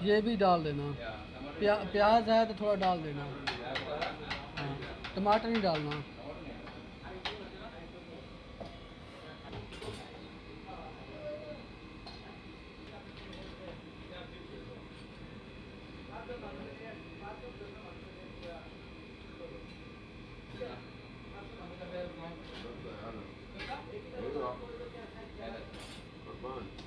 ये भी डाल देना। प्याज है तो थोड़ा डाल देना। हाँ, टमाटर नहीं डालना। Come on.